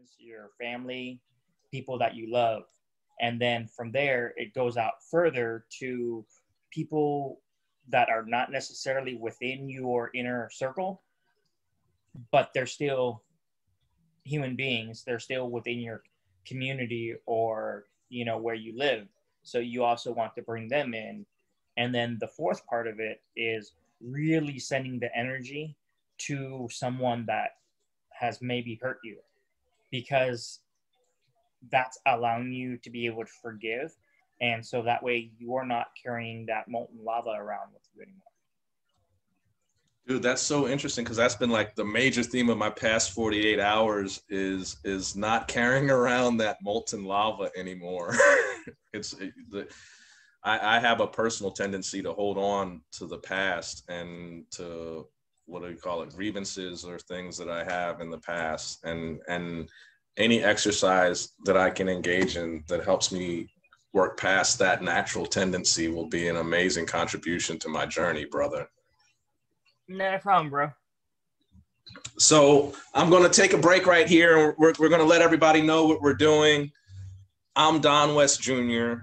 friends, your family, people that you love. And then from there, it goes out further to people that are not necessarily within your inner circle, but they're still human beings. They're still within your community or, where you live. So you also want to bring them in. And then the fourth part of it is really sending the energy to someone that has maybe hurt you, because that's allowing you to be able to forgive. And so that way you're not carrying that molten lava around with you anymore. Dude, that's so interesting because that's been like the major theme of my past 48 hours is not carrying around that molten lava anymore. I have a personal tendency to hold on to the past and to, what do you call it, grievances or things that I have in the past, and any exercise that I can engage in that helps me work past that natural tendency will be an amazing contribution to my journey, brother. Not a problem, bro. So I'm going to take a break right here. We're going to let everybody know what we're doing. I'm Don West Jr.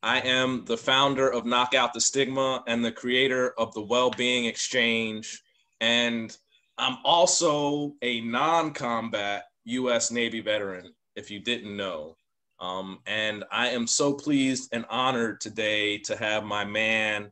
I am the founder of Knock Out the Stigma and the creator of the Wellbeing Exchange. And I'm also a non-combat U.S. Navy veteran, if you didn't know. And I am so pleased and honored today to have my man,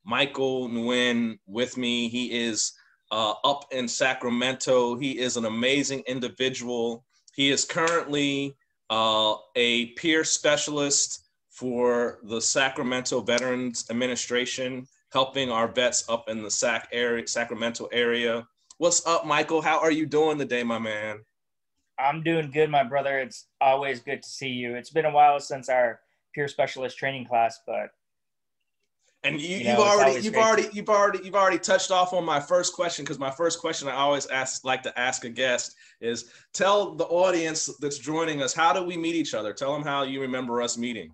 Michael Nguyen, with me. He is up in Sacramento. He is an amazing individual. He is currently a peer specialist for the Sacramento Veterans Administration, helping our vets up in the Sacramento area. What's up, Michael? How are you doing today, my man? I'm doing good, my brother. It's always good to see you. It's been a while since our peer specialist training class, but and you've already touched off on my first question, because my first question I always like to ask a guest is, tell the audience that's joining us, how do we meet each other? Tell them how you remember us meeting.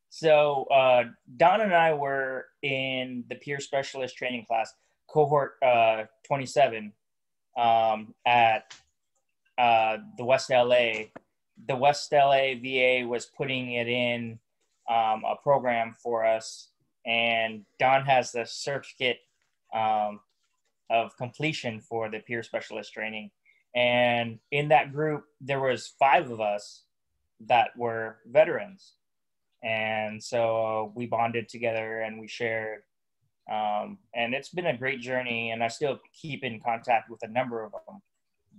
So Don and I were in the peer specialist training class, cohort 27 at the West LA. The West LA VA was putting it in a program for us, and Don has the certificate of completion for the peer specialist training. And in that group, there was 5 of us that were veterans. And so we bonded together and we shared. And it's been a great journey, and I still keep in contact with a number of them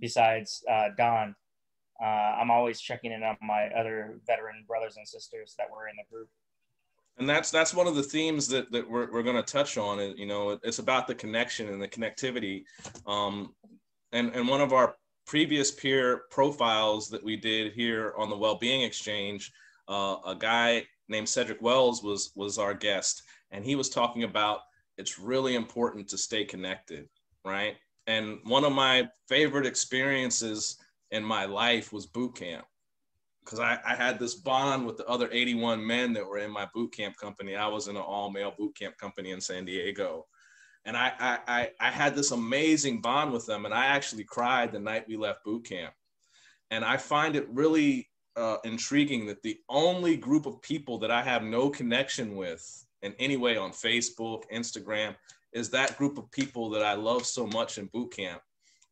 besides Don. I'm always checking in on my other veteran brothers and sisters that were in the group. And that's one of the themes that we're going to touch on. It's about the connection and the connectivity. And one of our previous peer profiles that we did here on the Wellbeing Exchange, a guy named Cedric Wells was our guest, and he was talking about it's really important to stay connected, right? And one of my favorite experiences in my life was boot camp, because I had this bond with the other 81 men that were in my boot camp company. I was in an all-male boot camp company in San Diego. And I had this amazing bond with them. And I actually cried the night we left boot camp. And I find it really intriguing that the only group of people that I have no connection with in any way on Facebook, Instagram, is that group of people that I love so much in boot camp.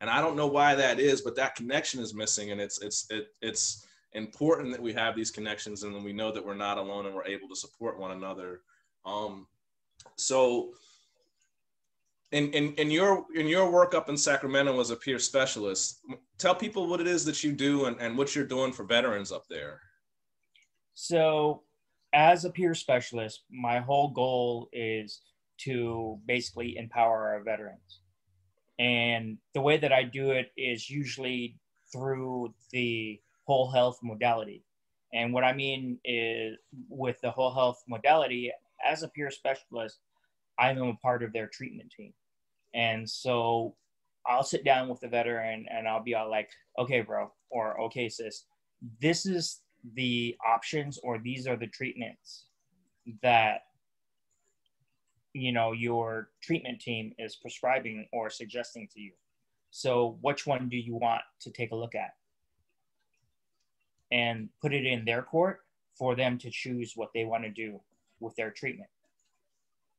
And I don't know why that is, but that connection is missing. And it's important that we have these connections, and then we know that we're not alone and we're able to support one another. So in your work up in Sacramento as a peer specialist, tell people what it is that you do and what you're doing for veterans up there. So as a peer specialist, my whole goal is to basically empower our veterans. And the way that I do it is usually through the whole health modality. And what I mean is, with the whole health modality, as a peer specialist, I'm a part of their treatment team. And so I'll sit down with the veteran and I'll be all like, okay, bro, or okay, sis, this is the options, or these are the treatments that, your treatment team is prescribing or suggesting to you. So which one do you want to take a look at? and put it in their court for them to choose what they want to do with their treatment.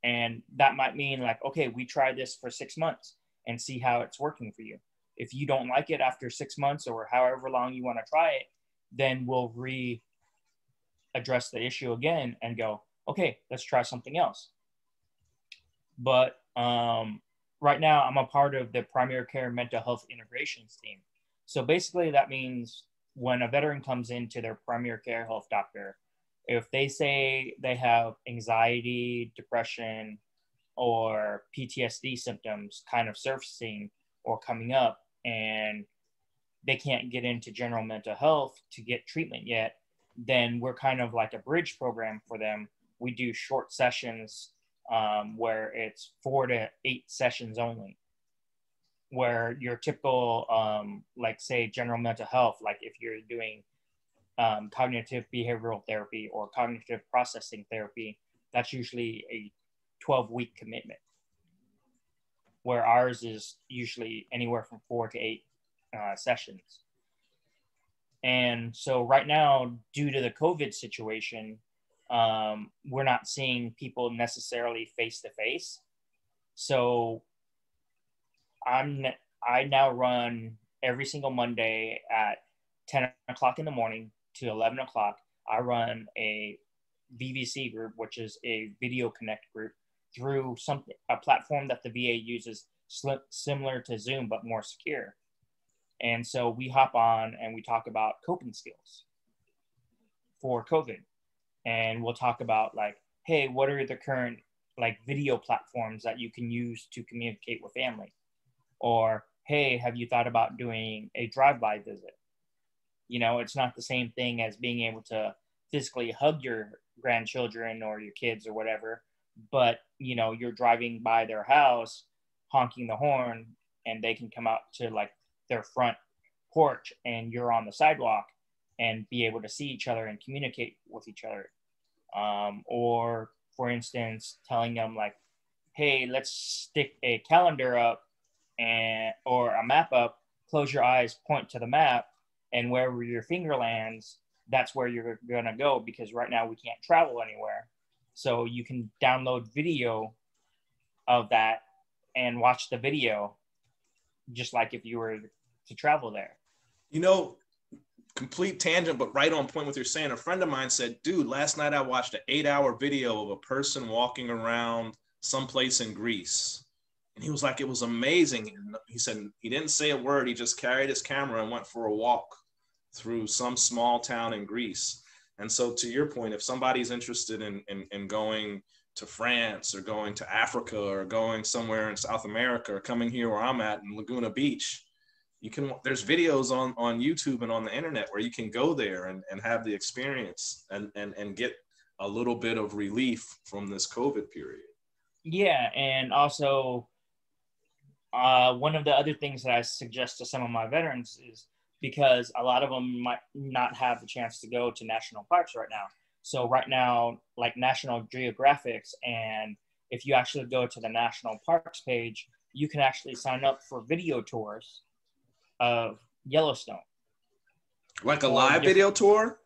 And that might mean like, okay, we try this for 6 months and see how it's working for you. If you don't like it after 6 months or however long you want to try it, then we'll address the issue again and go, okay, let's try something else. But right now I'm a part of the primary care mental health integrations team. So basically that means when a veteran comes into their primary care health doctor, if they say they have anxiety, depression, or PTSD symptoms kind of surfacing or coming up, and they can't get into general mental health to get treatment yet, then we're kind of like a bridge program for them. We do short sessions where it's 4 to 8 sessions only, where your typical, like say general mental health, like if you're doing cognitive behavioral therapy or cognitive processing therapy, that's usually a 12-week commitment, where ours is usually anywhere from 4 to 8 sessions. And so right now, due to the COVID situation, we're not seeing people necessarily face to face. So I now run every single Monday at 10 o'clock in the morning to 11 o'clock. I run a VVC group, which is a video connect group, through a platform that the VA uses similar to Zoom, but more secure. And so we hop on and we talk about coping skills for COVID. And we'll talk about like, hey, what are the current like video platforms that you can use to communicate with family? Or, hey, have you thought about doing a drive-by visit? You know, it's not the same thing as being able to physically hug your grandchildren or your kids or whatever, but, you know, you're driving by their house, honking the horn, and they can come out to like their front porch and you're on the sidewalk and be able to see each other and communicate with each other. Or, for instance, telling them like, hey, let's stick a calendar up or a map up, close your eyes, point to the map, and wherever your finger lands, that's where you're going to go, because right now we can't travel anywhere. So you can download video of that and watch the video just like if you were to travel there. You know, complete tangent, but right on point with what you're saying. A friend of mine said, dude, last night I watched an 8-hour video of a person walking around someplace in Greece. And he was like, it was amazing. He said he didn't say a word. He just carried his camera and went for a walk through some small town in Greece. And so to your point, if somebody's interested in going to France or going to Africa or going somewhere in South America or coming here where I'm at in Laguna Beach, there's videos on YouTube and on the internet where you can go there and have the experience and get a little bit of relief from this COVID period. Yeah. And also, one of the other things that I suggest to some of my veterans is, because a lot of them might not have the chance to go to national parks right now. So right now, like National Geographic, and if you actually go to the national parks page, you can actually sign up for video tours of Yellowstone. Like a live video tour?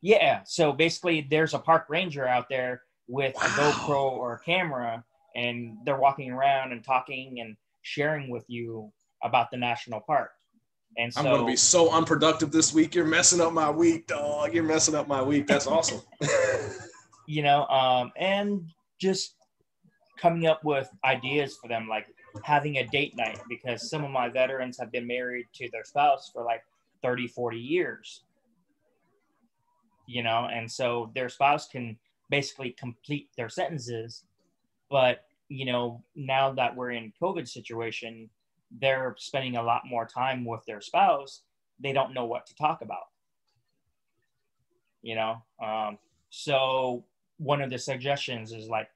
Yeah. So basically there's a park ranger out there with a GoPro or a camera, and they're walking around and talking and sharing with you about the national park. And so, I'm going to be so unproductive this week. You're messing up my week, dog. You're messing up my week. That's awesome. You know, and just coming up with ideas for them, like having a date night, because some of my veterans have been married to their spouse for like 30, 40 years, you know, and so their spouse can basically complete their sentences. But, you know, now that we're in COVID situation, they're spending a lot more time with their spouse. They don't know what to talk about, you know? So one of the suggestions is like,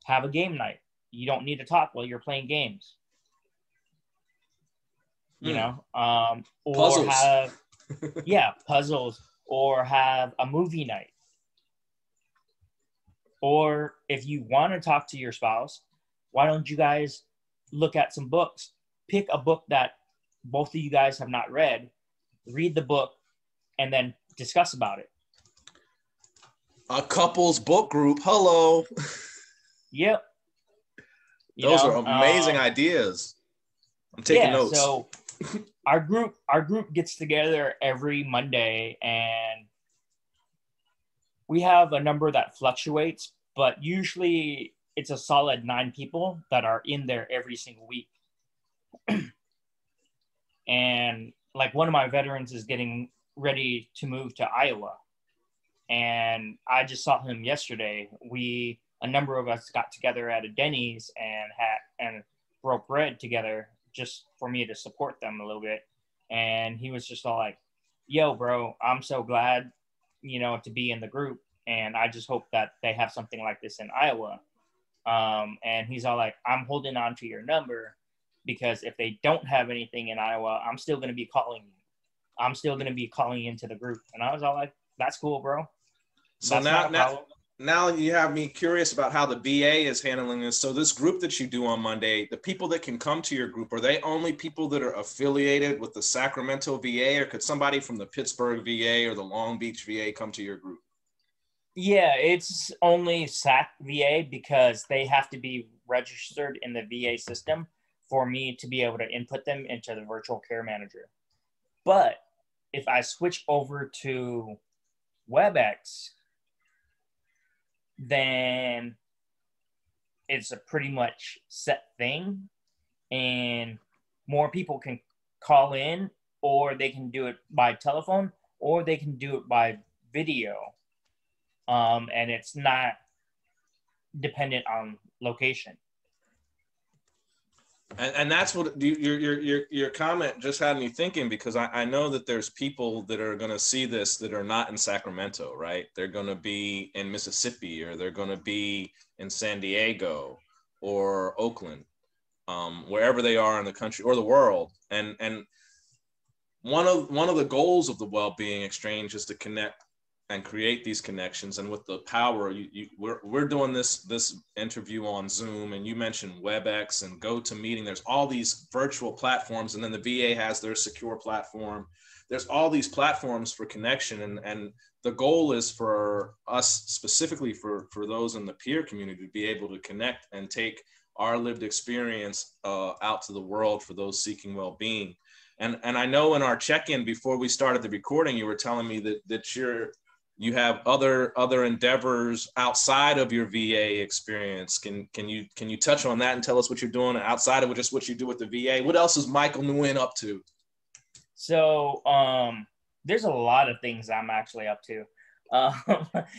have a game night. You don't need to talk while you're playing games, you know? Or puzzles. have, puzzles, or have a movie night. Or if you want to talk to your spouse, why don't you guys look at some books? Pick a book that both of you guys have not read, read the book, and then discuss about it. A couples book group. Hello. Yep. Those are amazing ideas. I'm taking notes. So our group gets together every Monday, and we have a number that fluctuates, but usually it's a solid 9 people that are in there every single week. And like one of my veterans is getting ready to move to Iowa. And I just saw him yesterday. A number of us got together at a Denny's and broke bread together just for me to support them a little bit. And he was just all like, yo, bro, I'm so glad, to be in the group. And I just hope that they have something like this in Iowa. And he's all like, I'm holding on to your number because if they don't have anything in Iowa, I'm still going to be calling you. I'm still going to be calling into the group. And I was all like, that's cool, bro. So now you have me curious about how the VA is handling this. So this group that you do on Monday, the people that can come to your group, are they only people that are affiliated with the Sacramento VA, or could somebody from the Pittsburgh VA or the Long Beach VA come to your group? Yeah, it's only SAC VA because they have to be registered in the VA system for me to be able to input them into the virtual care manager. But if I switch over to WebEx, then it's a pretty much set thing, and more people can call in, or they can do it by telephone, or they can do it by video. And it's not dependent on location. And that's what your comment just had me thinking, because I know that there's people that are going to see this that are not in Sacramento, right? They're going to be in Mississippi, or they're going to be in San Diego or Oakland, wherever they are in the country or the world. And one of the goals of the Wellbeing Exchange is to connect and create these connections. And with the power, we're doing this interview on Zoom, and you mentioned WebEx and GoToMeeting. There's all these virtual platforms, and then the VA has their secure platform. There's all these platforms for connection, and the goal is for us, specifically for those in the peer community, to be able to connect and take our lived experience out to the world for those seeking well-being. And I know in our check-in before we started the recording, you were telling me that you have other endeavors outside of your VA experience. Can you touch on that and tell us what you're doing outside of just what you do with the VA? What else is Michael Nguyen up to? So there's a lot of things I'm actually up to.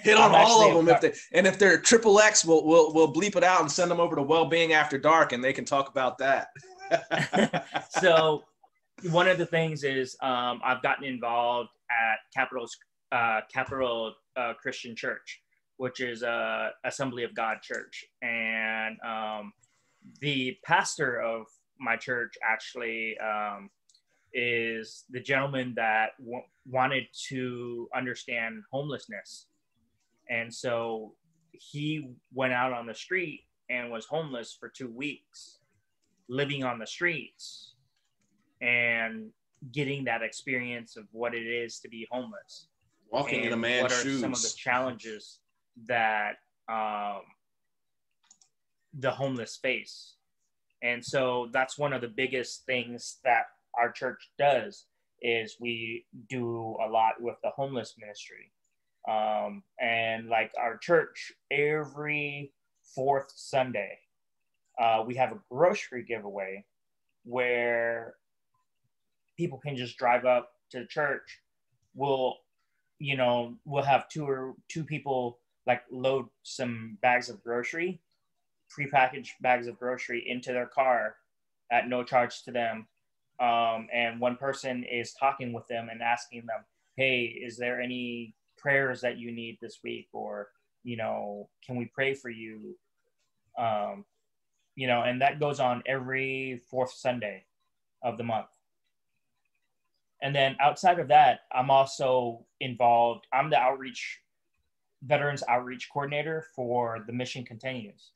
Hit on all of them. If they're XXX, we'll bleep it out and send them over to Wellbeing After Dark, and they can talk about that. So one of the things is I've gotten involved at Capital Christian Church, which is a Assembly of God church. And the pastor of my church actually is the gentleman that wanted to understand homelessness. And so he went out on the street and was homeless for 2 weeks, living on the streets and getting that experience of what it is to be homeless. Walking in a man's shoes. What are some of the challenges that the homeless face? And so that's one of the biggest things that our church does, is we do a lot with the homeless ministry. And like our church, every 4th Sunday, we have a grocery giveaway where people can just drive up to the church. We'll have two people like load some bags of grocery, prepackaged bags of grocery, into their car at no charge to them. And one person is talking with them and asking them, hey, is there any prayers that you need this week? Or, can we pray for you? And that goes on every 4th Sunday of the month. And then outside of that, I'm also involved. I'm the Veterans Outreach Coordinator for the Mission Continues.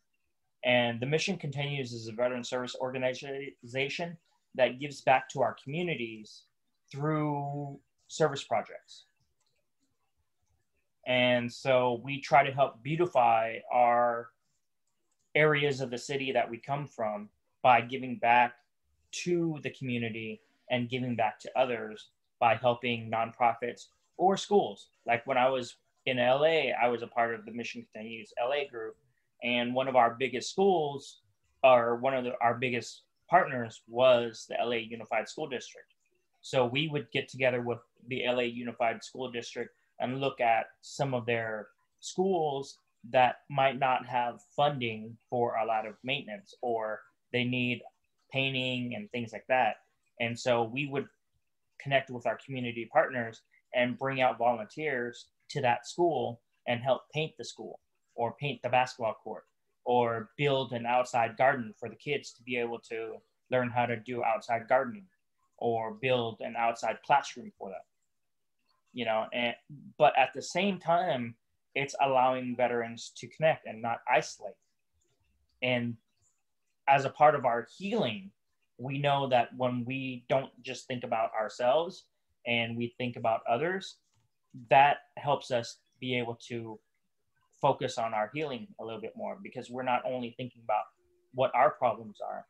And the Mission Continues is a veteran service organization that gives back to our communities through service projects. And so we try to help beautify our areas of the city that we come from by giving back to the community and giving back to others by helping nonprofits or schools. Like when I was in LA, I was a part of the Mission Continues LA group. And one of our biggest schools, or one of our biggest partners, was the LA Unified School District. So we would get together with the LA Unified School District and look at some of their schools that might not have funding for a lot of maintenance, or they need painting and things like that. And so we would connect with our community partners and bring out volunteers to that school and help paint the school, or paint the basketball court, or build an outside garden for the kids to be able to learn how to do outside gardening, or build an outside classroom for them. You know, but at the same time, it's allowing veterans to connect and not isolate. And as a part of our healing, we know that when we don't just think about ourselves and we think about others, that helps us be able to focus on our healing a little bit more, because we're not only thinking about what our problems are.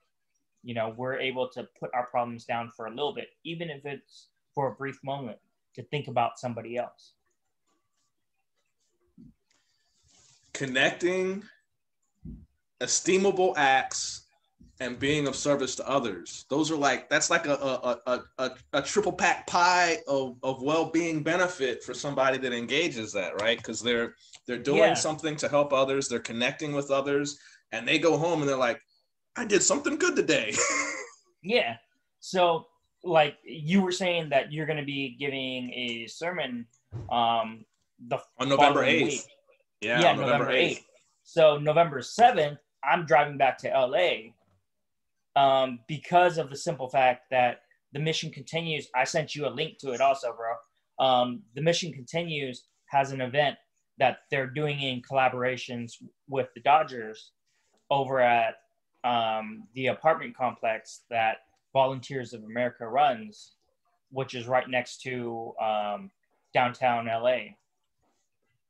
You know, we're able to put our problems down for a little bit, even if it's for a brief moment, to think about somebody else. Connecting, esteemable acts, and being of service to others. Those are like, that's like a triple pack pie of well-being benefit for somebody that engages that, right? Because they're doing something to help others, they're connecting with others, and they go home and they're like, I did something good today. Yeah. So like you were saying that you're going to be giving a sermon on November 8th. Week. Yeah, November 8th. So November 7th, I'm driving back to LA because of the simple fact that the Mission Continues. I sent you a link to it also, bro. The Mission Continues has an event that they're doing in collaborations with the Dodgers over at the apartment complex that Volunteers of America runs, which is right next to downtown LA.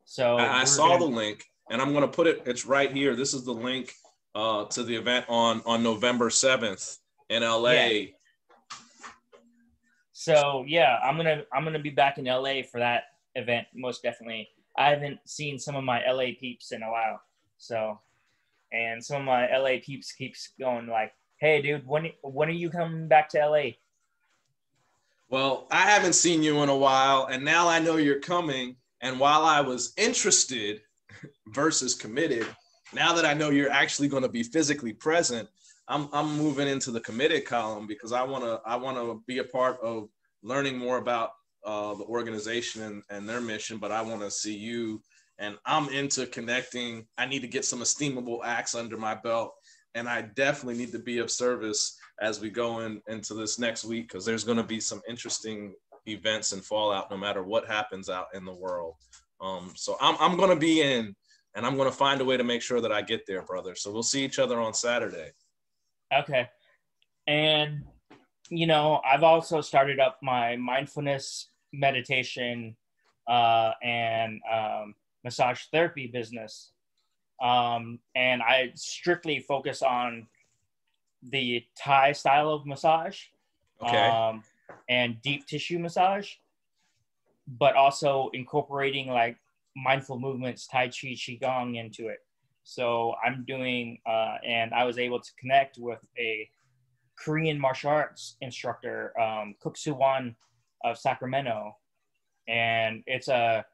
So I saw the link, and I'm going to put it, it's right here. This is the link to the event on November 7th in LA. Yeah. So yeah, I'm gonna be back in LA for that event, most definitely. I haven't seen some of my LA peeps in a while. So, and some of my LA peeps keeps going like, hey dude, when are you coming back to LA? Well, I haven't seen you in a while, and now I know you're coming. And while I was interested versus committed, now that I know you're actually going to be physically present, I'm moving into the committed column, because I want to be a part of learning more about the organization and their mission. But I want to see you, and I'm into connecting. I need to get some esteemable acts under my belt, and I definitely need to be of service as we go into this next week, because there's going to be some interesting events and fallout no matter what happens out in the world. So I'm going to be in, and I'm going to find a way to make sure that I get there, brother. So we'll see each other on Saturday. Okay. And, you know, I've also started up my mindfulness meditation and massage therapy business. And I strictly focus on the Thai style of massage. Okay. And deep tissue massage, but also incorporating like mindful movements, Tai Chi, Qigong into it. So I'm doing, and I was able to connect with a Korean martial arts instructor, Kuk Soo-won of Sacramento. And it's a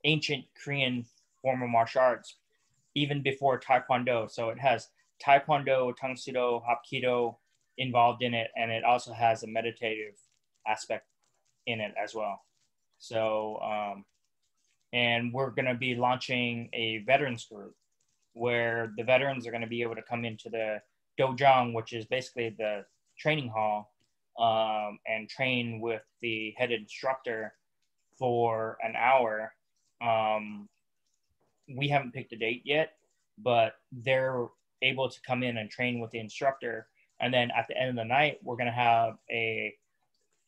ancient Korean form of martial arts, even before Taekwondo. So it has Taekwondo, Tang Soo Do, Hapkido involved in it. And it also has a meditative aspect in it as well. So, and we're going to be launching a veterans group where the veterans are going to be able to come into the dojang, which is basically the training hall, and train with the head instructor for an hour. We haven't picked a date yet, but they're able to come in and train with the instructor. And then at the end of the night, we're going to have a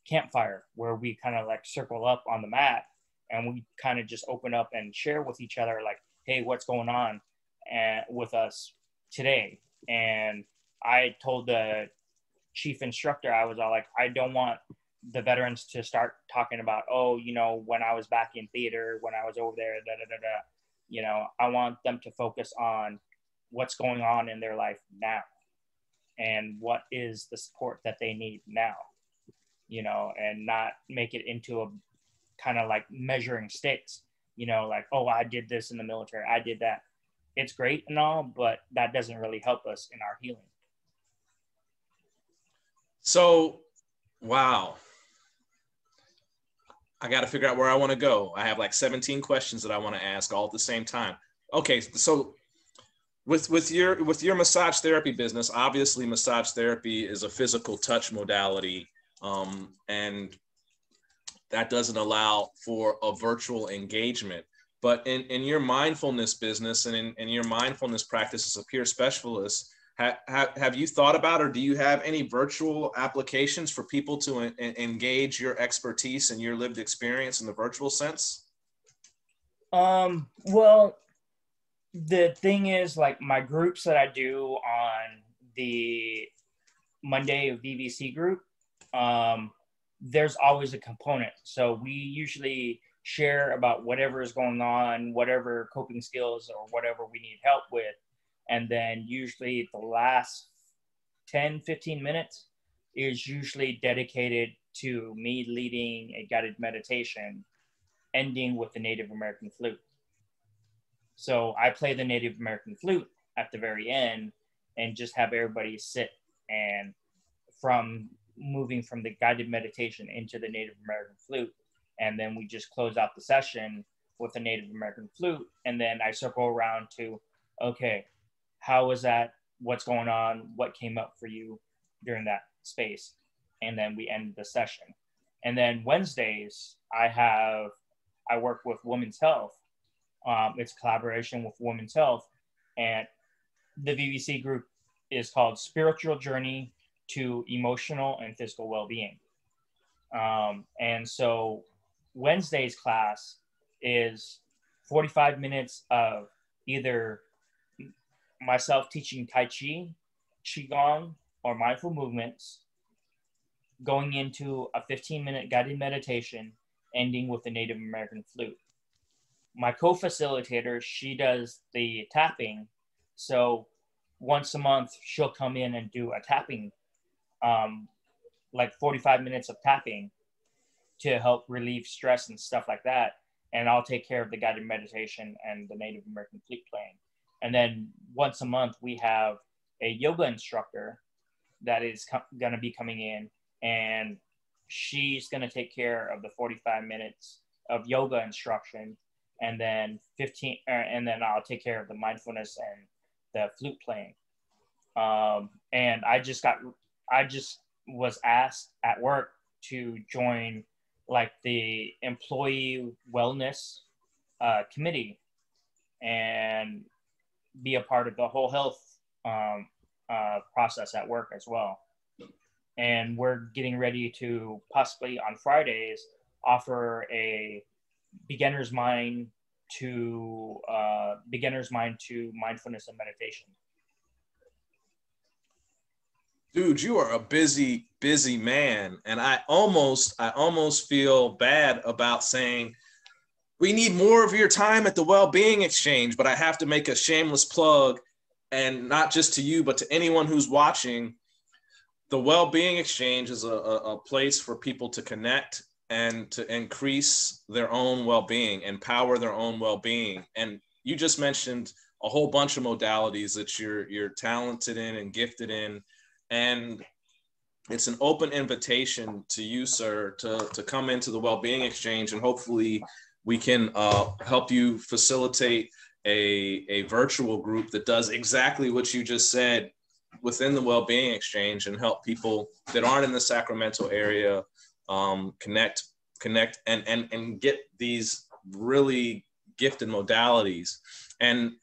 campfire where we kind of like circle up on the mat and we kind of just open up and share with each other, like, hey, what's going on with us today. And I told the chief instructor, I was all like, I don't want the veterans to start talking about, oh, you know, when I was back in theater, when I was over there, da da da da. You know, I want them to focus on what's going on in their life now and what is the support that they need now, you know, and not make it into a kind of like measuring sticks, you know, like, oh, I did this in the military, I did that. It's great and all, but that doesn't really help us in our healing. So, wow. I got to figure out where I want to go. I have like 17 questions that I want to ask all at the same time. Okay, so with your massage therapy business, obviously massage therapy is a physical touch modality, and that doesn't allow for a virtual engagement. But in your mindfulness business and in your mindfulness practice as a peer specialist, have you thought about, or do you have any virtual applications for people to engage your expertise and your lived experience in the virtual sense? Well, the thing is, like, my groups that I do on the Monday VVC group, there's always a component. So we usually share about whatever is going on, whatever coping skills or whatever we need help with. And then usually the last 10, 15 minutes is usually dedicated to me leading a guided meditation, ending with the Native American flute. So I play the Native American flute at the very end and just have everybody sit, and from moving from the guided meditation into the Native American flute. And then we just close out the session with the Native American flute. And then I circle around to, okay, how was that? What's going on? What came up for you during that space? And then we end the session. And then Wednesdays, I work with Women's Health. It's collaboration with Women's Health. And the VVC group is called Spiritual Journey to Emotional and Physical Well-Being. And so Wednesday's class is 45 minutes of either myself teaching Tai Chi, Qigong, or mindful movements, going into a 15-minute guided meditation, ending with the Native American flute. My co-facilitator, she does the tapping. So once a month, she'll come in and do a tapping, like 45 minutes of tapping to help relieve stress and stuff like that. And I'll take care of the guided meditation and the Native American flute playing. And then once a month, we have a yoga instructor that is going to be coming in, and she's going to take care of the 45 minutes of yoga instruction, and then and then I'll take care of the mindfulness and the flute playing. And I just was asked at work to join like the employee wellness committee and be a part of the whole health process at work as well. And we're getting ready to possibly on Fridays offer a beginner's mind to mindfulness and meditation. Dude, you are a busy man. And I almost feel bad about saying we need more of your time at the Wellbeing Exchange, but I have to make a shameless plug, and not just to you, but to anyone who's watching. The Wellbeing Exchange is a place for people to connect and to increase their own well-being, empower their own well-being. And you just mentioned a whole bunch of modalities that you're talented in and gifted in. And it's an open invitation to you, sir, to come into the Wellbeing Exchange, and hopefully we can help you facilitate a virtual group that does exactly what you just said within the Wellbeing Exchange, and help people that aren't in the Sacramento area connect and get these really gifted modalities. And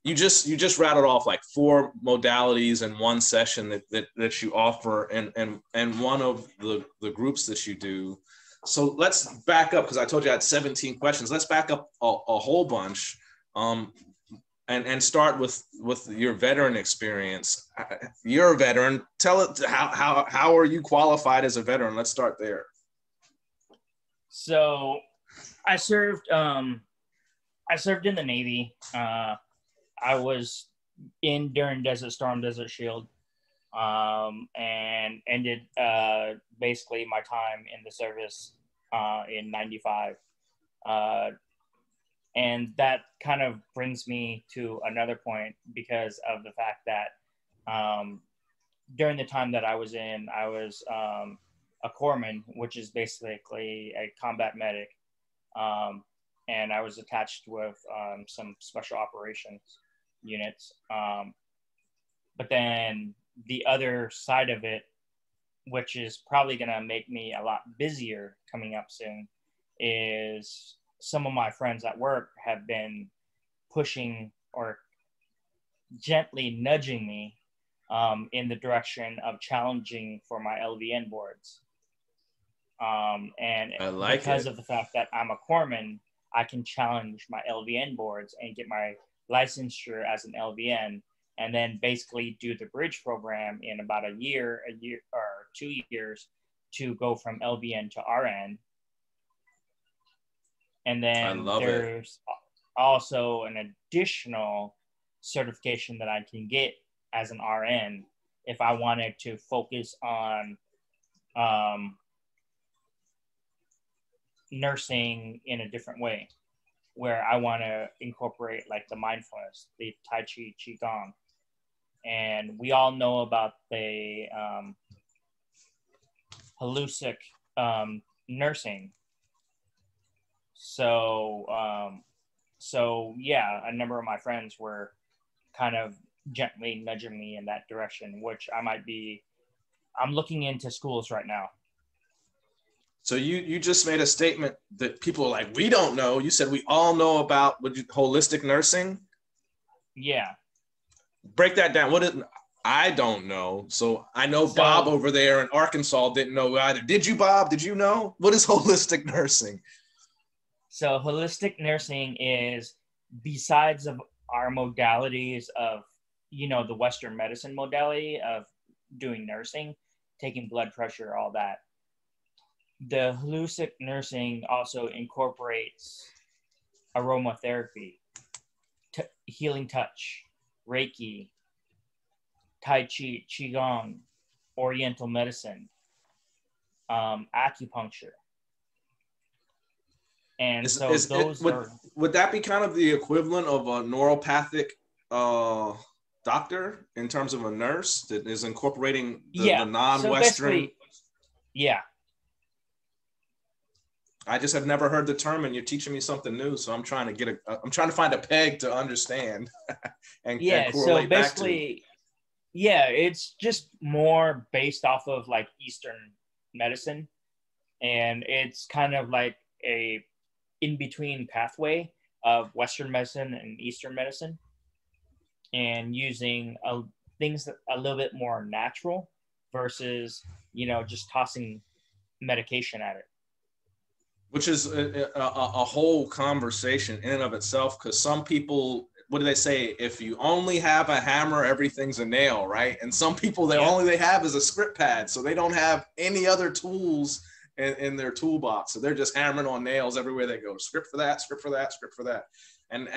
you just rattled off like 4 modalities in one session that you offer, and one of the groups that you do. So let's back up, because I told you I had 17 questions. Let's back up a whole bunch, and start with your veteran experience. You're a veteran. Tell it, how are you qualified as a veteran? Let's start there. So I served in the Navy. I was in during Desert Storm, Desert Shield, and ended basically my time in the service in '95. And that kind of brings me to another point, because of the fact that during the time that I was in, I was a corpsman, which is basically a combat medic. And I was attached with some special operations units. But then the other side of it, which is probably going to make me a lot busier coming up soon, is some of my friends at work have been pushing or gently nudging me in the direction of challenging for my LVN boards. And I like because it. of the fact that I'm a corpsman, I can challenge my LVN boards and get my licensure as an LVN, and then basically do the bridge program in about a year or 2 years to go from LVN to RN. And then there's also an additional certification that I can get as an RN if I wanted to focus on nursing in a different way, where I want to incorporate like the mindfulness, the Tai Chi, Qigong. And we all know about the holistic nursing. So yeah, a number of my friends were kind of gently nudging me in that direction, which I'm looking into schools right now. So you just made a statement that people are like, we don't know. You said we all know about holistic nursing. Yeah. Break that down. I don't know. So I know Bob over there in Arkansas didn't know either. Did you, Bob? Did you know? What is holistic nursing? So holistic nursing is, besides of our modalities of, the Western medicine modality of doing nursing, taking blood pressure, all that. The holistic nursing also incorporates aromatherapy, healing touch, Reiki, Tai Chi, Qigong, Oriental medicine, acupuncture. And would that be kind of the equivalent of a neuropathic doctor in terms of a nurse that is incorporating the non-Western? So yeah. I just have never heard the term, and you're teaching me something new. So I'm trying to find a peg to understand and correlate so basically, it's just more based off of like Eastern medicine, and it's kind of like a in-between pathway of Western medicine and Eastern medicine, and using things that a little bit more natural versus, just tossing medication at it. Which is a whole conversation in and of itself, because some people, what do they say? If you only have a hammer, everything's a nail, right? And some people, all they have is a script pad, so they don't have any other tools in their toolbox. So they're just hammering on nails everywhere they go. Script for that, script for that, script for that. And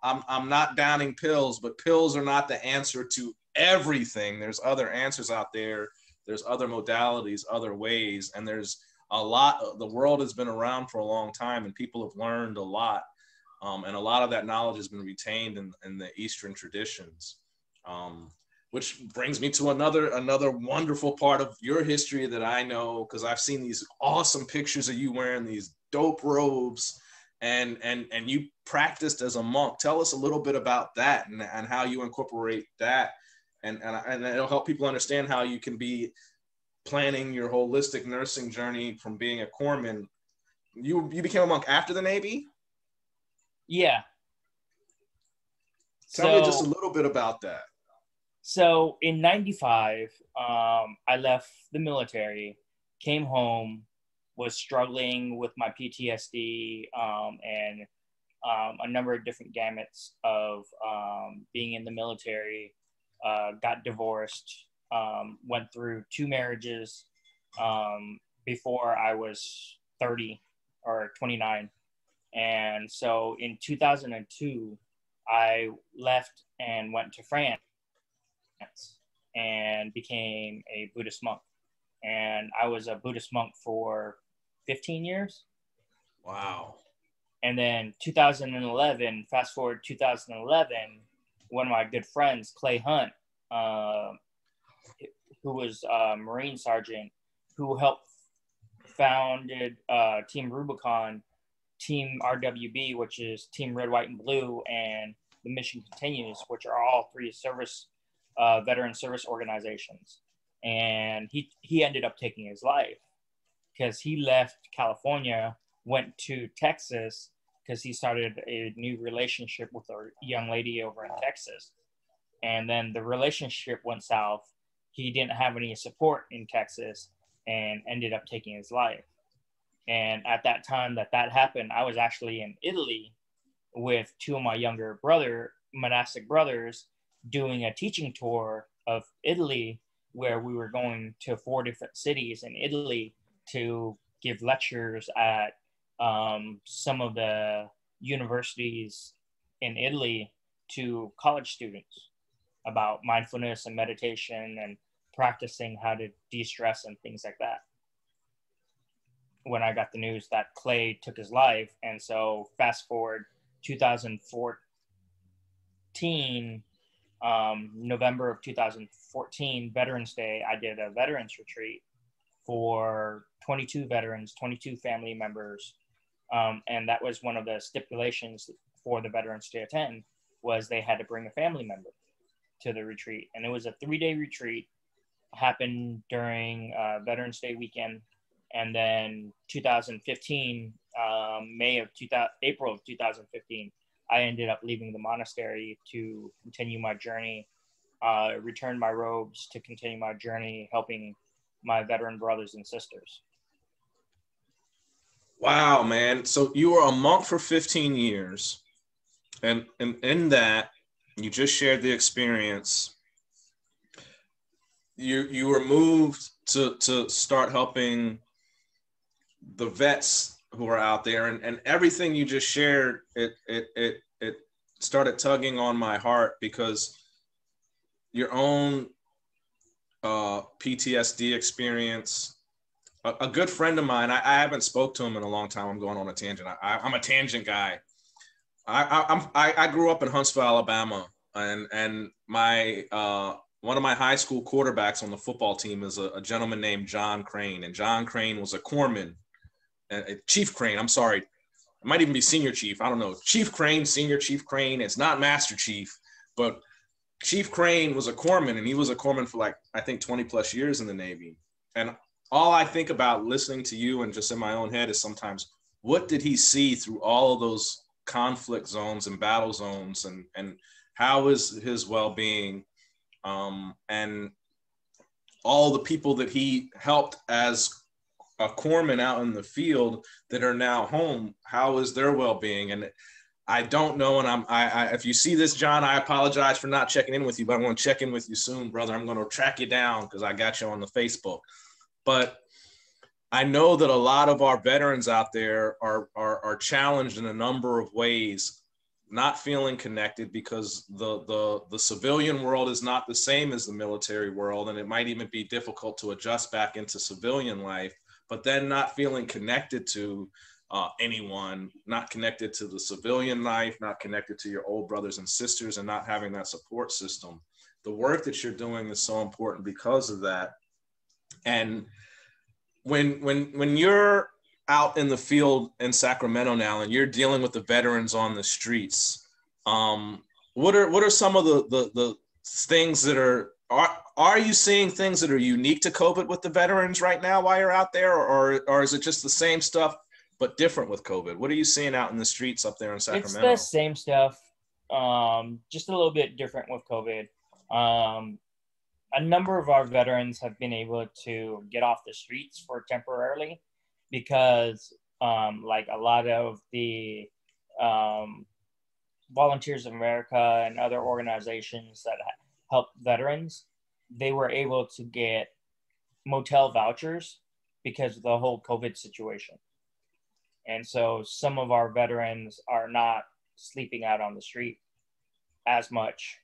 I'm not downing pills, but pills are not the answer to everything. There's other answers out there. There's other modalities, other ways, and there's a lot. The world has been around for a long time, and people have learned a lot, and a lot of that knowledge has been retained in the Eastern traditions, which brings me to another wonderful part of your history that I know, because I've seen these awesome pictures of you wearing these dope robes, and you practiced as a monk. Tell us a little bit about that and how you incorporate that, and it'll help people understand how you can be planning your holistic nursing journey from being a corpsman. You became a monk after the Navy? Yeah. Tell me just a little bit about that. So in 95, I left the military, came home, was struggling with my PTSD and a number of different gamuts of being in the military, got divorced, went through 2 marriages before I was 30 or 29. And so in 2002, I left and went to France and became a Buddhist monk. And I was a Buddhist monk for 15 years. Wow. And then 2011, fast forward 2011, one of my good friends, Clay Hunt, who was a Marine Sergeant, who helped founded Team Rubicon, Team RWB, which is Team Red, White, and Blue, and the Mission Continues, which are all 3 veteran service organizations. And he ended up taking his life because he left California, went to Texas because he started a new relationship with a young lady over in Texas. And then the relationship went south. He didn't have any support in Texas and ended up taking his life. And at that time that happened, I was actually in Italy with 2 of my younger monastic brothers, doing a teaching tour of Italy, where we were going to 4 different cities in Italy to give lectures at some of the universities in Italy to college students about mindfulness and meditation and practicing how to de-stress and things like that, when I got the news that Clay took his life. And so fast forward 2014, November of 2014, Veterans Day, I did a veterans retreat for 22 veterans, 22 family members. And that was one of the stipulations for the veterans to attend, was they had to bring a family member to the retreat. And it was a 3-day retreat, happened during Veterans Day weekend. And then 2015, April of 2015, I ended up leaving the monastery to continue my journey, returned my robes to continue my journey, helping my veteran brothers and sisters. Wow, man. So you were a monk for 15 years. And in that, you just shared the experience. You were moved to start helping the vets who are out there, and everything you just shared, it started tugging on my heart, because your own PTSD experience. A good friend of mine, I haven't spoke to him in a long time. I'm going on a tangent. I'm a tangent guy. I grew up in Huntsville, Alabama, and my one of my high school quarterbacks on the football team is a gentleman named John Crane, and John Crane was a corpsman. Chief Crane, I'm sorry. It might even be Senior Chief. I don't know. Chief Crane, Senior Chief Crane. It's not Master Chief, but Chief Crane was a corpsman, and he was a corpsman for, like, I think 20 plus years in the Navy. And all I think about listening to you and just in my own head is sometimes, what did he see through all of those conflict zones and battle zones, and how is his well-being, and all the people that he helped as a corpsman out in the field that are now home, how is their well-being? And I don't know. And I if you see this, John, I apologize for not checking in with you, but I'm going to check in with you soon, brother. I'm going to track you down because I got you on the Facebook. But I know that a lot of our veterans out there are challenged in a number of ways, not feeling connected because the civilian world is not the same as the military world. And it might even be difficult to adjust back into civilian life, but then not feeling connected to anyone, not connected to the civilian life, not connected to your old brothers and sisters, and not having that support system. The work that you're doing is so important because of that. And when you're out in the field in Sacramento now, and you're dealing with the veterans on the streets, what are some of the things that are you seeing things that are unique to COVID with the veterans right now while you're out there, or is it just the same stuff but different with COVID? What are you seeing out in the streets up there in Sacramento? It's the same stuff, just a little bit different with COVID. A number of our veterans have been able to get off the streets for temporarily, because like a lot of the Volunteers of America and other organizations that help veterans, they were able to get motel vouchers because of the whole COVID situation. And so some of our veterans are not sleeping out on the street as much.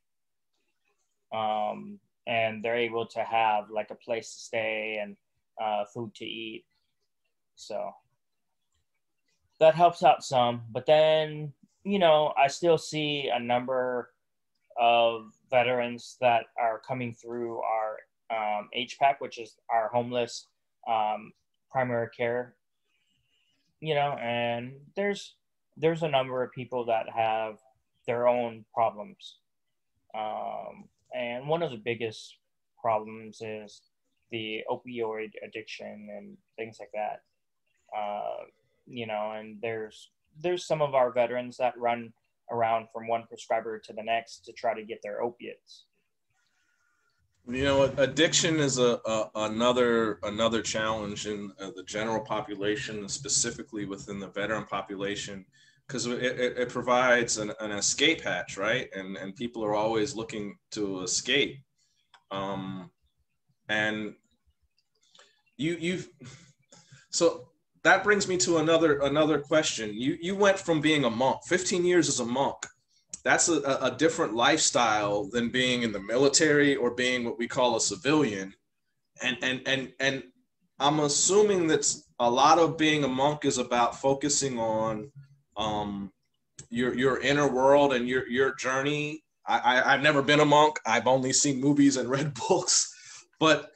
And they're able to have like a place to stay and food to eat. So that helps out some. But then, you know, I still see a number of veterans that are coming through our HPAC, which is our homeless primary care, you know, and there's a number of people that have their own problems. And one of the biggest problems is the opioid addiction and things like that. You know, and there's some of our veterans that run around from one prescriber to the next to try to get their opiates. You know, addiction is another challenge in the general population, specifically within the veteran population, because it provides an escape hatch, right? And people are always looking to escape. And so that brings me to another question. You went from being a monk, 15 years as a monk. That's a different lifestyle than being in the military or being what we call a civilian. And I'm assuming that a lot of being a monk is about focusing on your inner world and your journey. I've never been a monk. I've only seen movies and read books, but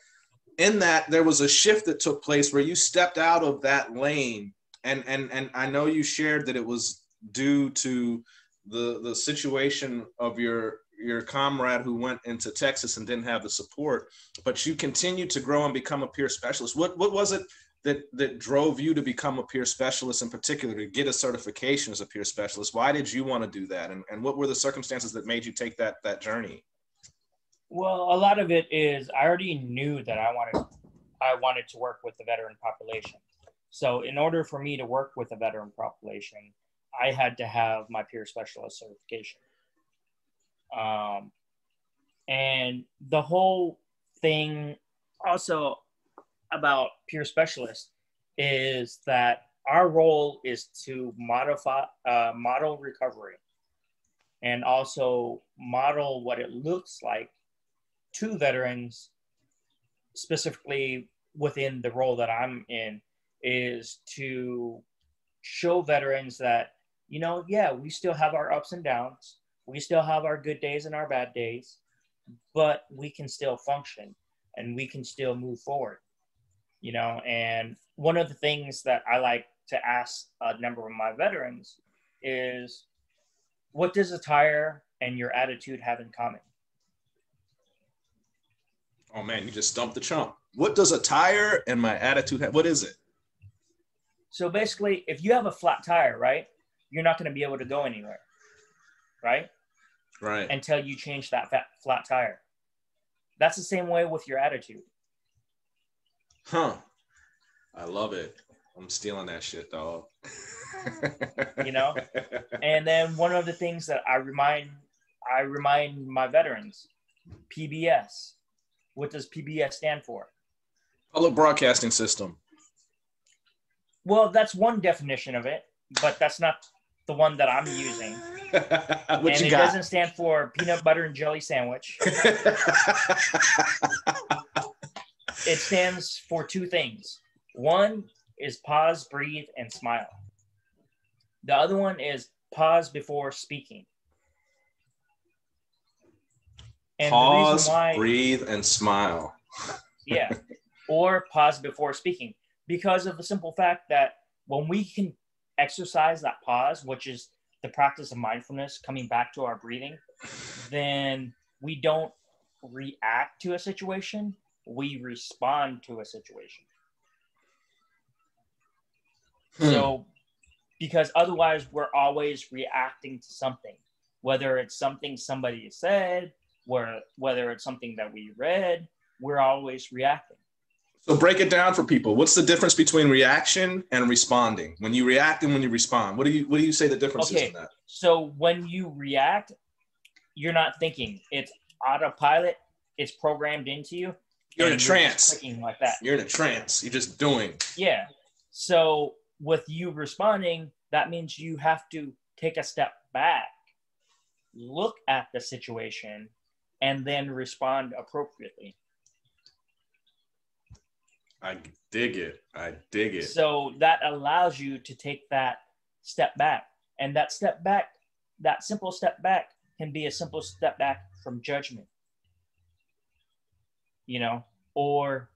in that there was a shift that took place where you stepped out of that lane. And I know you shared that it was due to the situation of your comrade who went into Texas and didn't have the support, but you continued to grow and become a peer specialist. What was it that drove you to become a peer specialist, in particular, to get a certification as a peer specialist? Why did you want to do that? And what were the circumstances that made you take that journey? Well, a lot of it is I already knew that I wanted to work with the veteran population. So in order for me to work with the veteran population, I had to have my peer specialist certification. And the whole thing also about peer specialist is that our role is to model recovery and also model what it looks like to veterans, specifically within the role that I'm in, is to show veterans that, you know, yeah, we still have our ups and downs. We still have our good days and our bad days, but we can still function and we can still move forward, you know. And one of the things that I like to ask a number of my veterans is, what does attire and your attitude have in common? Oh man, you just stumped the chump. What does attire and my attitude have? What is it? So basically, if you have a flat tire, right, you're not going to be able to go anywhere, right? Right. Until you change that flat tire. That's the same way with your attitude. Huh. I love it. I'm stealing that shit, dog. You know? And then one of the things that I remind my veterans, PBS. What does PBS stand for? Public Broadcasting System. Well, that's one definition of it, but that's not the one that I'm using. What you got? It doesn't stand for peanut butter and jelly sandwich. It stands for two things. One is pause, breathe, and smile. The other one is pause before speaking. And pause, breathe, and smile. Yeah, or pause before speaking. Because of the simple fact that when we can exercise that pause, which is the practice of mindfulness, coming back to our breathing, then we don't react to a situation, we respond to a situation. So, because otherwise we're always reacting to something, whether it's something somebody said, whether it's something that we read, we're always reacting. So break it down for people. What's the difference between reaction and responding? When you react and when you respond, what do you say the difference is in that? So when you react, you're not thinking. It's autopilot. It's programmed into you. You're in a trance. Clicking like that. You're in a trance. You're just doing. Yeah. So with you responding, that means you have to take a step back, look at the situation, and then respond appropriately. I dig it. So that allows you to take that step back. And that step back, that simple step back can be a simple step back from judgment, you know, or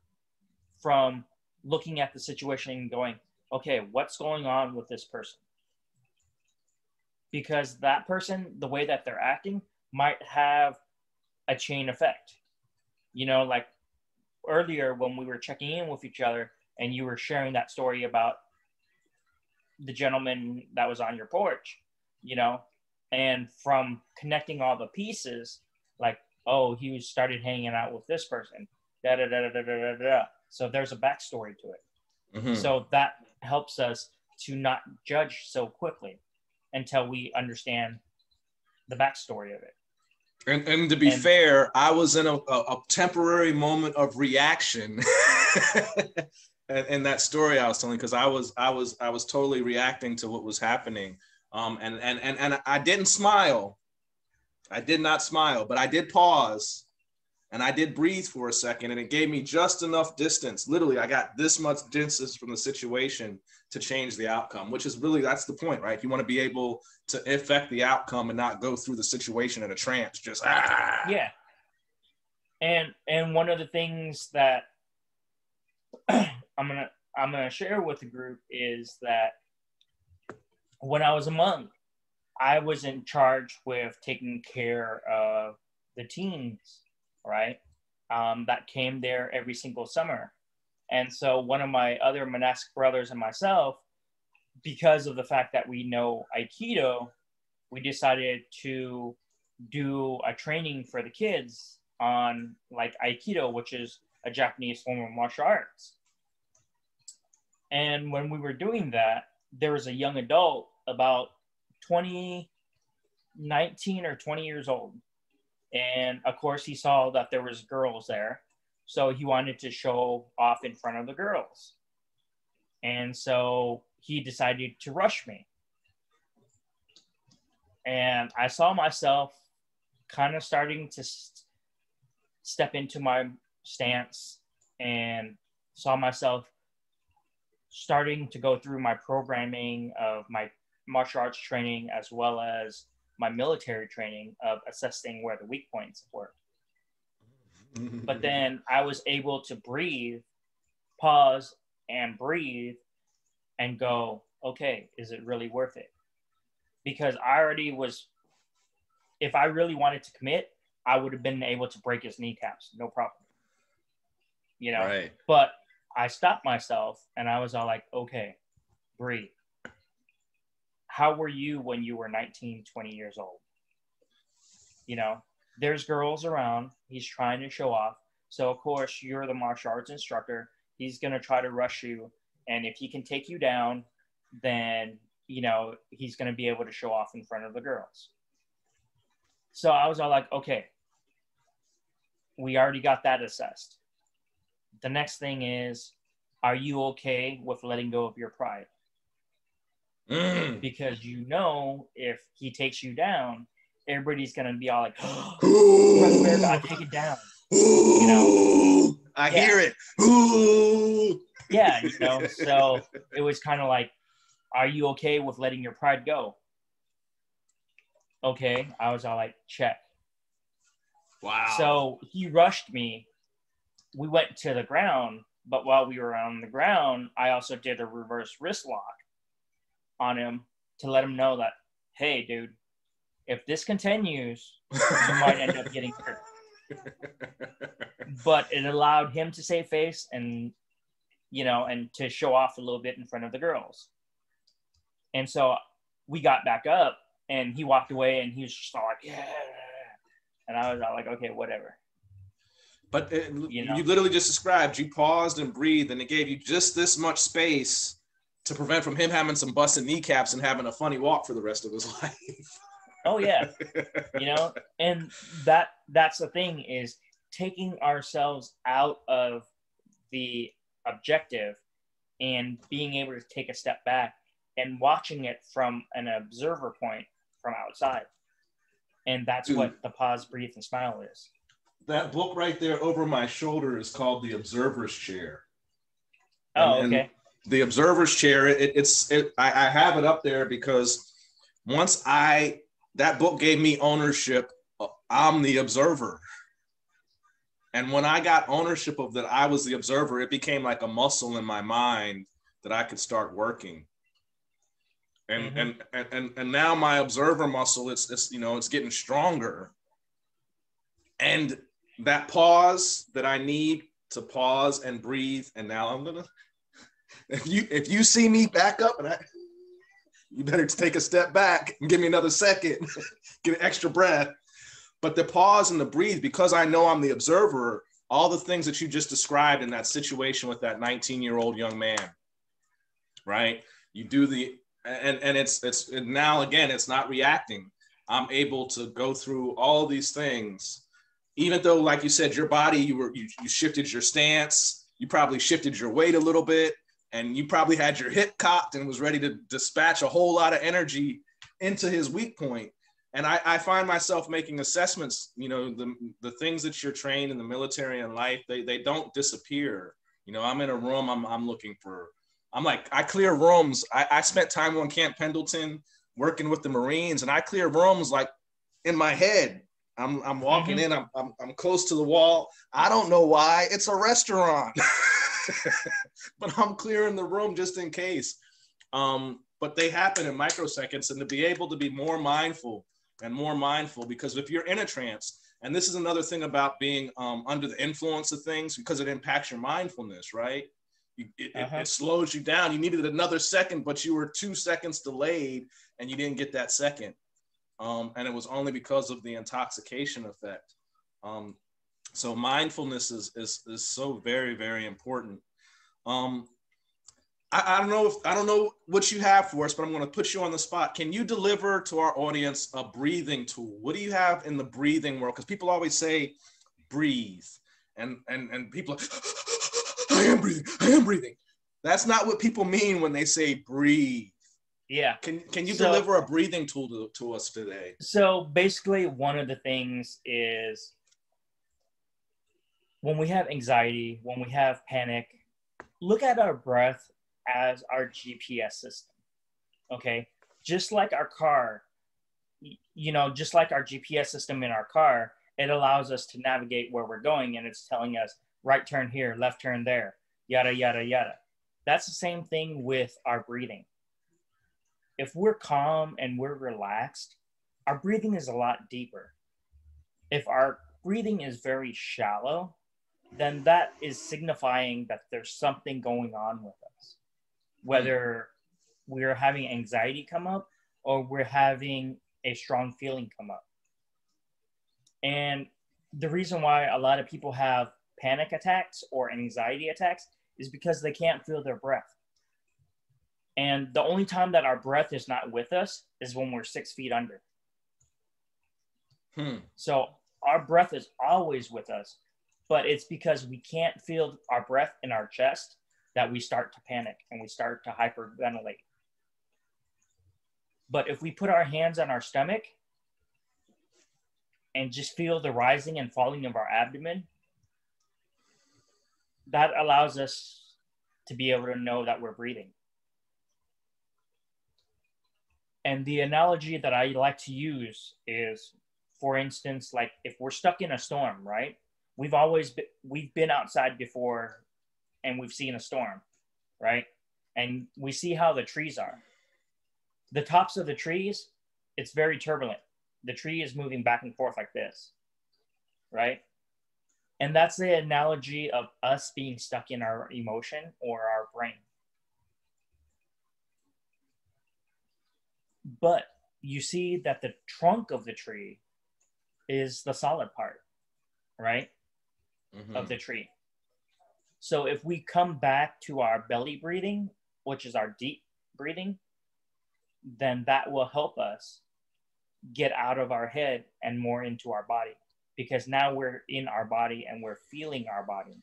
from looking at the situation and going, okay, what's going on with this person? Because that person, the way that they're acting might have a chain effect. You know, like earlier when we were checking in with each other and you were sharing that story about the gentleman that was on your porch, you know, and from connecting all the pieces, like, oh, he started hanging out with this person, da da da da da da da. So there's a backstory to it. Mm-hmm. So that helps us to not judge so quickly until we understand the backstory of it. And to be fair, I was in a temporary moment of reaction in that story I was telling, because I was totally reacting to what was happening. And I didn't smile. I did not smile, but I did pause and I did breathe for a second, and it gave me just enough distance. Literally, I got this much distance from the situation to change the outcome, which is really, that's the point, right? You want to be able to affect the outcome and not go through the situation in a trance, just Yeah. And one of the things that I'm gonna share with the group is that when I was a monk, I was in charge with taking care of the teens, right? That came there every single summer. And so one of my other monastic brothers and myself, because of the fact that we know Aikido, we decided to do a training for the kids on like Aikido, which is a Japanese form of martial arts. And when we were doing that, there was a young adult about 19 or 20 years old. And of course he saw that there was girls there. So he wanted to show off in front of the girls. And so he decided to rush me. And I saw myself kind of starting to step into my stance and saw myself starting to go through my programming of my martial arts training as well as my military training of assessing where the weak points were. But then I was able to breathe, pause and breathe and go, okay, is it really worth it? Because I already was, if I really wanted to commit, I would have been able to break his kneecaps, no problem. You know, right. But I stopped myself and I was all like, okay, breathe. How were you when you were 19, 20 years old? You know, there's girls around. He's trying to show off. So, of course, you're the martial arts instructor. He's going to try to rush you. And if he can take you down, then, you know, he's going to be able to show off in front of the girls. So I was all like, okay, we already got that assessed. The next thing is, are you okay with letting go of your pride? Because you know, if he takes you down, everybody's gonna be all like, "Brother Bear, God, take it down." You know, I hear it. Yeah, you know. So it was kind of like, "Are you okay with letting your pride go?" Okay, I was all like, "Check." Wow. So he rushed me. We went to the ground, but while we were on the ground, I also did a reverse wrist lock on him to let him know that, hey, dude, if this continues, you might end up getting hurt. But it allowed him to save face and, you know, and to show off a little bit in front of the girls. And so we got back up and he walked away and he was just all like, yeah. And I was all like, okay, whatever. But you know? you literally just described, you paused and breathed, and it gave you just this much space to prevent from him having some busted kneecaps and having a funny walk for the rest of his life. Oh yeah, you know, and that's the thing, is taking ourselves out of the objective and being able to take a step back and watching it from an observer point from outside. And that's Dude, what the pause, breathe, and smile is. that book right there over my shoulder is called The Observer's Chair. Oh, okay. And the Observer's Chair, I have it up there because once that book gave me ownership. I'm the observer. And when I got ownership of that, I was the observer, it became like a muscle in my mind that I could start working. And and now my observer muscle, it's getting stronger. And that pause that I need to pause and breathe. And now I'm gonna, if you see me back up, you better take a step back and give me another second, get an extra breath. But the pause and the breathe, because I know I'm the observer, all the things that you just described in that situation with that 19-year-old young man, right? You do and it's now, again, it's not reacting. I'm able to go through all these things, even though, like you said, your body, you shifted your stance, you probably shifted your weight a little bit, and you probably had your hip cocked and was ready to dispatch a whole lot of energy into his weak point. And I find myself making assessments, the things that you're trained in the military and life, they don't disappear. I'm in a room, I clear rooms. I spent time on Camp Pendleton working with the Marines, and I clear rooms like in my head. I'm walking in, I'm close to the wall. I don't know why, it's a restaurant, but I'm clearing the room just in case. But they happen in microseconds, and to be able to be more mindful, because if you're in a trance, and this is another thing about being under the influence of things, because it impacts your mindfulness, right? It slows you down. You needed another second, but you were 2 seconds delayed and you didn't get that second. And it was only because of the intoxication effect. So mindfulness is so very, very important. I don't know what you have for us, but I'm going to put you on the spot. Can you deliver to our audience a breathing tool? What do you have in the breathing world? Because people always say, breathe. And people are, I am breathing. That's not what people mean when they say breathe. Yeah. Can you deliver a breathing tool to us today? So basically, one of the things is when we have anxiety, when we have panic, look at our breath as our GPS system. Okay. Just like our car, just like our GPS system in our car, it allows us to navigate where we're going, and it's telling us right turn here, left turn there, yada, yada, yada. That's the same thing with our breathing. If we're calm and we're relaxed, our breathing is a lot deeper. If our breathing is very shallow, then that is signifying that there's something going on with us. Whether we're having anxiety come up or we're having a strong feeling come up. And the reason why a lot of people have panic attacks or anxiety attacks is because they can't feel their breath. And the only time that our breath is not with us is when we're 6 feet under. So our breath is always with us, but it's because we can't feel our breath in our chest that we start to panic and we start to hyperventilate. But if we put our hands on our stomach and just feel the rising and falling of our abdomen, that allows us to be able to know that we're breathing. And the analogy that I like to use is, for instance, like if we're stuck in a storm, right? We've been outside before and we've seen a storm, right? And we see how the trees are. The tops of the trees, it's very turbulent. The tree is moving back and forth like this, right? And that's the analogy of us being stuck in our emotion or our brain. But you see that the trunk of the tree is the solid part, right? of the tree. So if we come back to our belly breathing, which is our deep breathing, then that will help us get out of our head and more into our body, because now we're in our body and we're feeling our body.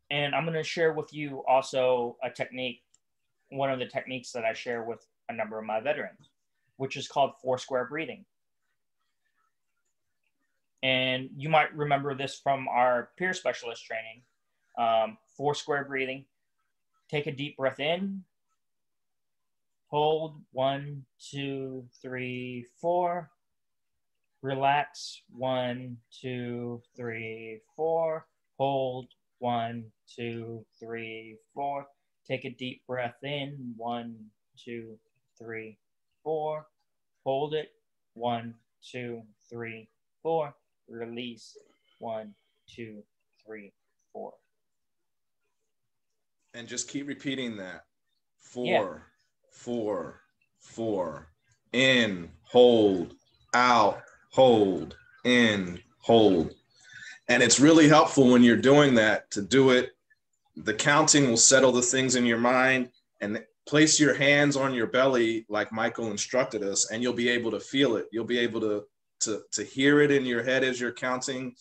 And I'm going to share with you also a technique, one of the techniques that I share with a number of my veterans, which is called 4 square breathing. And you might remember this from our peer specialist training. 4 square breathing. Take a deep breath in. Hold 1, 2, 3, 4. Relax 1, 2, 3, 4. Hold 1, 2, 3, 4. Take a deep breath in. 1, 2, 3, 4. Hold it. 1, 2, 3, 4. Release 1, 2, 3, 4. And just keep repeating that. 4, Yeah. 4, 4. In, hold, out, hold, in, hold. And it's really helpful when you're doing that to do it. The counting will settle the things in your mind, and place your hands on your belly like Michael instructed us, and you'll be able to feel it. You'll be able to hear it in your head as you're counting.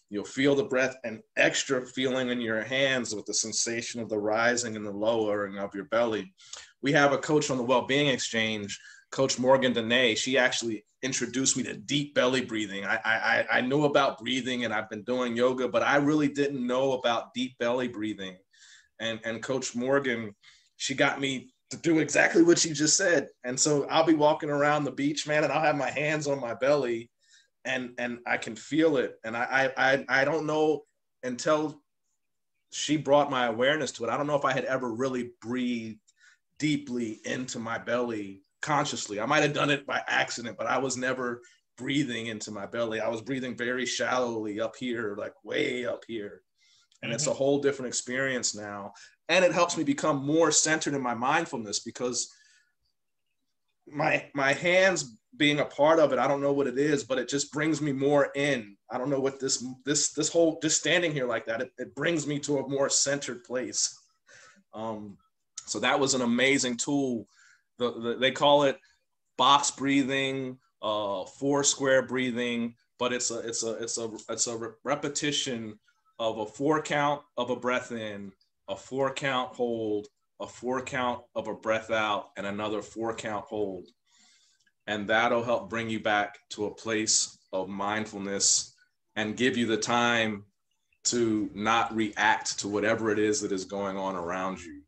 You'll feel the breath, and extra feeling in your hands with the sensation of the rising and the lowering of your belly. We have a coach on the Wellbeing Exchange, Coach Morgan Dene. She actually introduced me to deep belly breathing. I knew about breathing and I've been doing yoga, but I really didn't know about deep belly breathing. And Coach Morgan, she got me to do exactly what you just said. And so I'll be walking around the beach, man, and I'll have my hands on my belly, and I can feel it. And I don't know, until she brought my awareness to it, I don't know if I had ever really breathed deeply into my belly consciously. I might have done it by accident, but I was never breathing into my belly. I was breathing very shallowly up here, like way up here. And it's a whole different experience now. And it helps me become more centered in my mindfulness, because my hands being a part of it, I don't know what it is, but it just brings me more in. I don't know what this whole, just standing here like that, it brings me to a more centered place. So that was an amazing tool. They call it box breathing, 4 square breathing, but it's a repetition of a 4 count of a breath in, a 4 count hold, a 4 count of a breath out, and another 4 count hold. And that'll help bring you back to a place of mindfulness and give you the time to not react to whatever it is that is going on around you.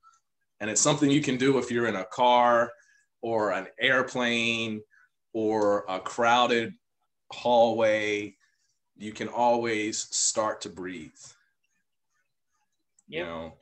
And it's something you can do if you're in a car or an airplane or a crowded hallway. You can always start to breathe. Yep. You know.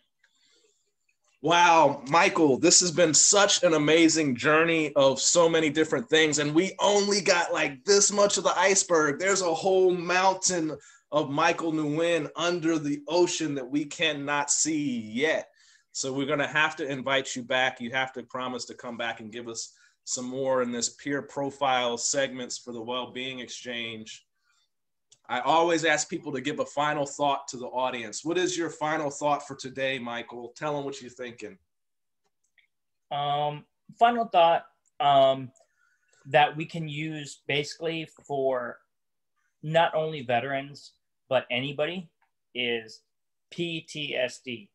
Wow, Michael, this has been such an amazing journey of so many different things. And we only got like this much of the iceberg. There's a whole mountain of Michael Nguyen under the ocean that we cannot see yet. So we're going to have to invite you back. You have to promise to come back and give us some more in this peer profile segments for the Wellbeing Exchange. I always ask people to give a final thought to the audience. What is your final thought for today, Michael? Tell them what you're thinking. Final thought that we can use basically for not only veterans, but anybody is PTSD.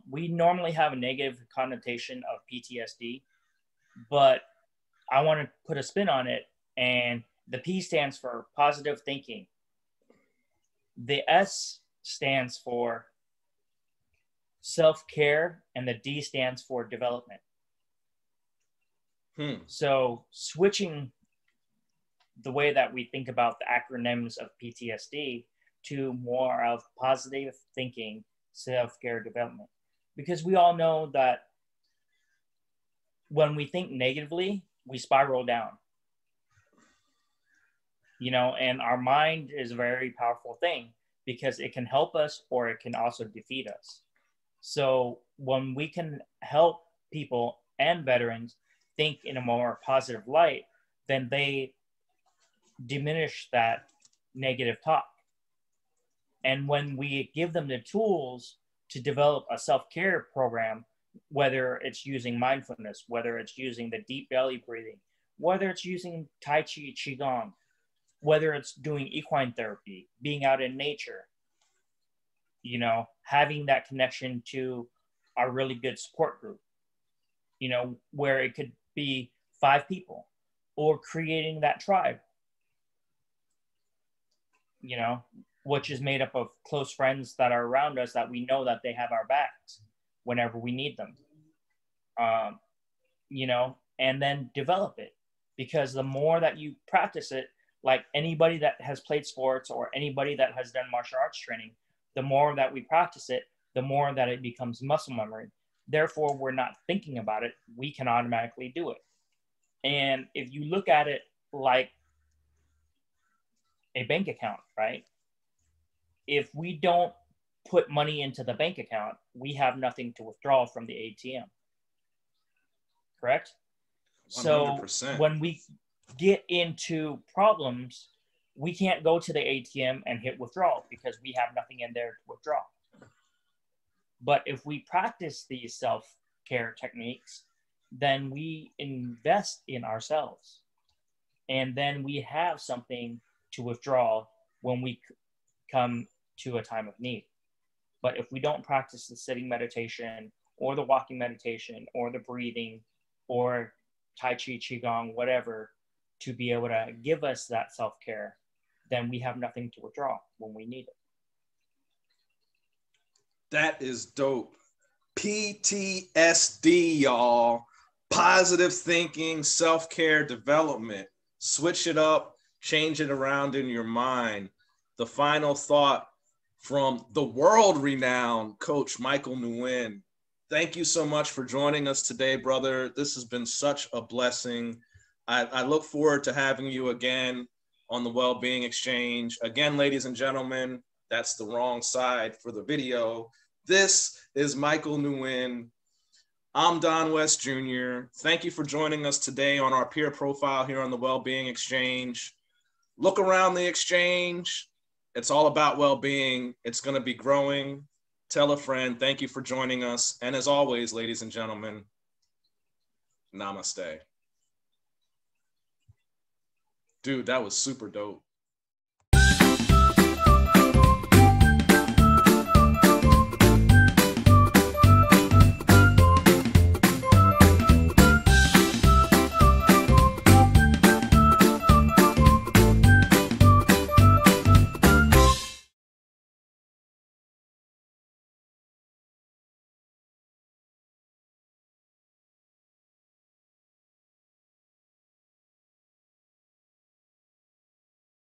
We normally have a negative connotation of PTSD, but I want to put a spin on it, and the P stands for positive thinking. The S stands for self-care, and the D stands for development. So switching the way that we think about the acronyms of PTSD to more of positive thinking, self-care, development. Because we all know that when we think negatively, we spiral down. You know, and our mind is a very powerful thing because it can help us or it can also defeat us. So when we can help people and veterans think in a more positive light, then they diminish that negative talk. And when we give them the tools to develop a self-care program, whether it's using mindfulness, whether it's using the deep belly breathing, whether it's using Tai Chi, Qigong, whether it's doing equine therapy, being out in nature, you know, having that connection to our really good support group, you know, where it could be 5 people, or creating that tribe, you know, which is made up of close friends that are around us that we know that they have our backs whenever we need them, you know, and then develop it. Because the more that you practice it, like anybody that has played sports or anybody that has done martial arts training, the more that we practice it, the more that it becomes muscle memory. Therefore, we're not thinking about it. We can automatically do it. And if you look at it like a bank account, right? If we don't put money into the bank account, we have nothing to withdraw from the ATM. Correct? 100%. So when we get into problems, we can't go to the ATM and hit withdrawal because we have nothing in there to withdraw. But if we practice these self-care techniques, then we invest in ourselves. And then we have something to withdraw when we come to a time of need. But if we don't practice the sitting meditation or the walking meditation or the breathing or Tai Chi, Qigong, whatever, to be able to give us that self-care, then we have nothing to withdraw when we need it. That is dope. PTSD, y'all. Positive thinking, self-care development. Switch it up, change it around in your mind. The final thought from the world-renowned Coach Michael Nguyen. Thank you so much for joining us today, brother. This has been such a blessing. I look forward to having you again on the Wellbeing Exchange. Again, ladies and gentlemen, that's the wrong side for the video. This is Michael Nguyen. I'm Don West Jr. Thank you for joining us today on our peer profile here on the Wellbeing Exchange. Look around the exchange. It's all about well-being. It's going to be growing. Tell a friend. Thank you for joining us. And as always, ladies and gentlemen, namaste. Dude, that was super dope.